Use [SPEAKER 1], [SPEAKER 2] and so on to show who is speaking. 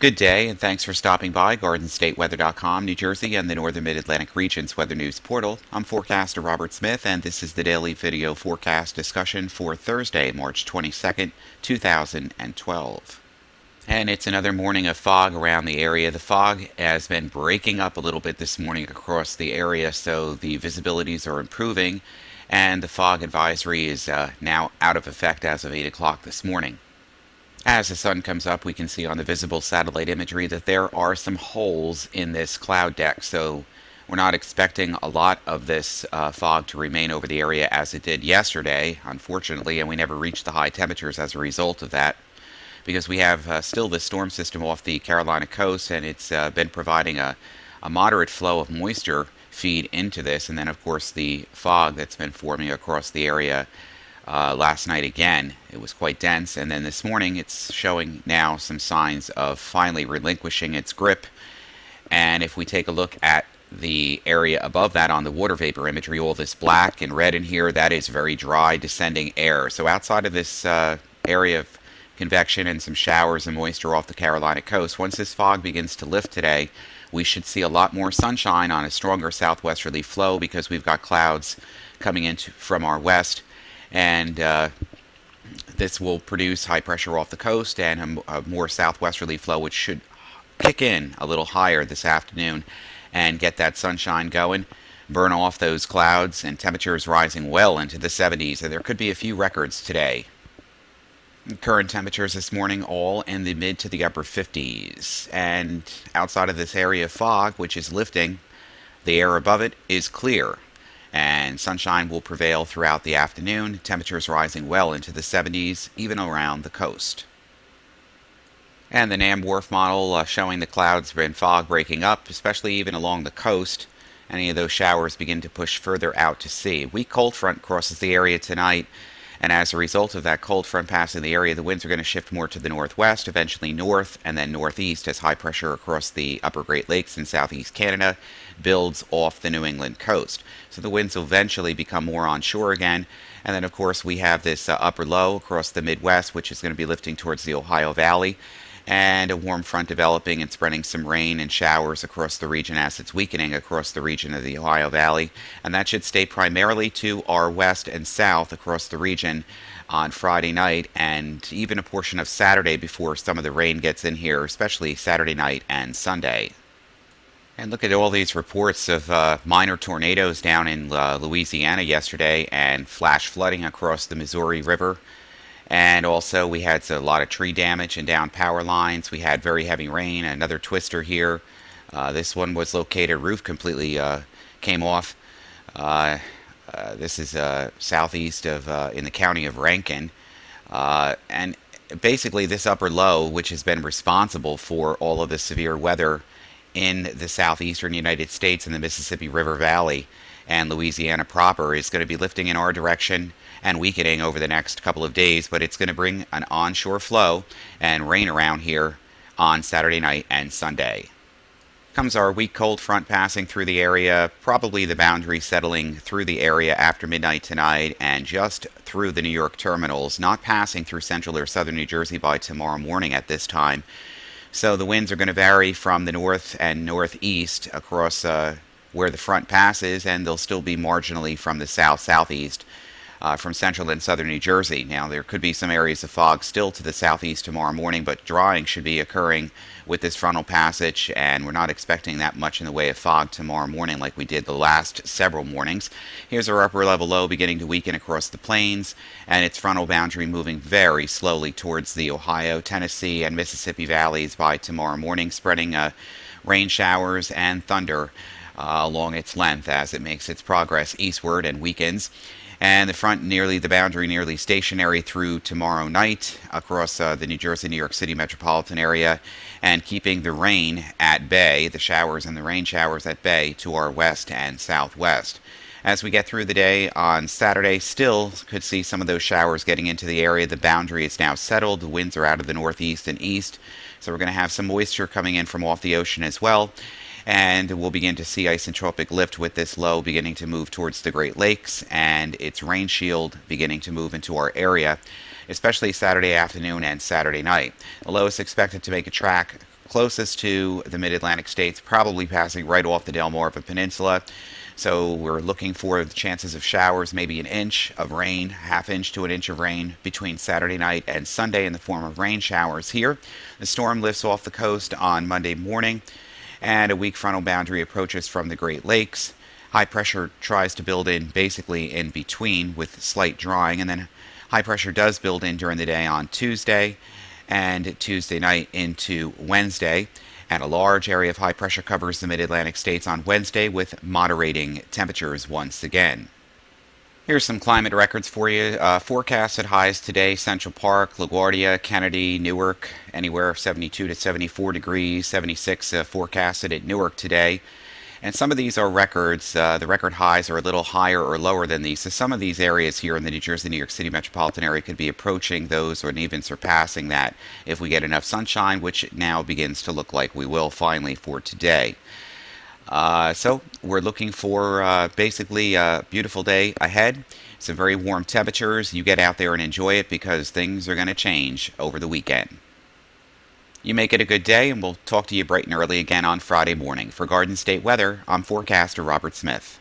[SPEAKER 1] Good day, and thanks for stopping by GardenStateWeather.com, New Jersey, and the Northern Mid-Atlantic region's weather news portal. I'm forecaster Robert Smith, and this is the daily video forecast discussion for Thursday, March 22nd, 2012. And it's another morning of fog around the area. The fog has been breaking up a little bit this morning across the area, so the visibilities are improving, and the fog advisory is now out of effect as of 8 o'clock this morning. As the sun comes up, we can see on the visible satellite imagery that there are some holes in this cloud deck, so we're not expecting a lot of this fog to remain over the area as it did yesterday, unfortunately, and we never reached the high temperatures as a result of that, because we have still this storm system off the Carolina coast, and it's been providing a moderate flow of moisture feed into this, and then of course the fog that's been forming across the area. Last night again, it was quite dense, and then this morning it's showing now some signs of finally relinquishing its grip. And if we take a look at the area above that on the water vapor imagery, all this black and red in here, that is very dry descending air. So outside of this area of convection and some showers and moisture off the Carolina coast, once this fog begins to lift today, we should see a lot more sunshine on a stronger southwesterly flow, because we've got clouds coming in from our west. And this will produce high pressure off the coast and a more southwesterly flow, which should kick in a little higher this afternoon and get that sunshine going, burn off those clouds, and temperatures rising well into the 70s. And there could be a few records today. Current temperatures this morning all in the mid to the upper 50s. And outside of this area of fog, which is lifting, the air above it is clear, and sunshine will prevail throughout the afternoon, temperatures rising well into the 70s, even around the coast. And the NAM-WRF model showing the clouds and fog breaking up, especially even along the coast. Any of those showers begin to push further out to sea. A weak cold front crosses the area tonight, and as a result of that cold front passing the area, the winds are going to shift more to the northwest, eventually north, and then northeast as high pressure across the upper Great Lakes and southeast Canada builds off the New England coast. So the winds will eventually become more onshore again. And then, of course, we have this upper low across the Midwest, which is going to be lifting towards the Ohio Valley, and a warm front developing and spreading some rain and showers across the region as it's weakening across the region of the Ohio Valley. And that should stay primarily to our west and south across the region on Friday night, and even a portion of Saturday before some of the rain gets in here, especially Saturday night and Sunday. And look at all these reports of minor tornadoes down in Louisiana yesterday, and flash flooding across the Missouri River. And also we had a lot of tree damage and down power lines. We had very heavy rain, another twister here. This one was located, roof completely came off. This is southeast of, in the county of Rankin. And basically this upper low, which has been responsible for all of the severe weather in the southeastern United States and the Mississippi River Valley and Louisiana proper, is going to be lifting in our direction and weakening over the next couple of days, but it's going to bring an onshore flow and rain around here on Saturday night and Sunday. Comes our weak cold front passing through the area, probably the boundary settling through the area after midnight tonight and just through the New York terminals, not passing through central or southern New Jersey by tomorrow morning at this time. So the winds are going to vary from the north and northeast across where the front passes, and they'll still be marginally from the south-southeast from central and southern New Jersey. Now, there could be some areas of fog still to the southeast tomorrow morning, but drying should be occurring with this frontal passage, and we're not expecting that much in the way of fog tomorrow morning like we did the last several mornings. Here's our upper level low beginning to weaken across the plains, and its frontal boundary moving very slowly towards the Ohio, Tennessee, and Mississippi valleys by tomorrow morning, spreading rain showers and thunder along its length as it makes its progress eastward and weakens. And the front the boundary nearly stationary through tomorrow night across the New Jersey, New York City metropolitan area, and keeping the rain at bay, the showers and the rain showers at bay to our west and southwest. As we get through the day on Saturday, still could see some of those showers getting into the area. The boundary is now settled. The winds are out of the northeast and east, so we're going to have some moisture coming in from off the ocean as well. And we'll begin to see isentropic lift with this low beginning to move towards the Great Lakes, and its rain shield beginning to move into our area, especially Saturday afternoon and Saturday night. The low is expected to make a track closest to the mid-Atlantic states, probably passing right off the Delmarva Peninsula. So we're looking for the chances of showers, maybe an inch of rain, half inch to an inch of rain between Saturday night and Sunday in the form of rain showers here. The storm lifts off the coast on Monday morning, and a weak frontal boundary approaches from the Great Lakes. High pressure tries to build in basically in between with slight drawing, and then high pressure does build in during the day on Tuesday and Tuesday night into Wednesday. And a large area of high pressure covers the mid-Atlantic states on Wednesday with moderating temperatures once again. Here's some climate records for you. Forecasted highs today: Central Park, LaGuardia, Kennedy, Newark, anywhere 72 to 74 degrees, 76 forecasted at Newark today. And some of these are records. The record highs are a little higher or lower than these. So some of these areas here in the New Jersey, New York City metropolitan area could be approaching those or even surpassing that if we get enough sunshine, which it now begins to look like we will finally for today. So we're looking for basically a beautiful day ahead. Some very warm temperatures. You get out there and enjoy it because things are going to change over the weekend. You make it a good day, and we'll talk to you bright and early again on Friday morning. For Garden State Weather, I'm forecaster Robert Smith.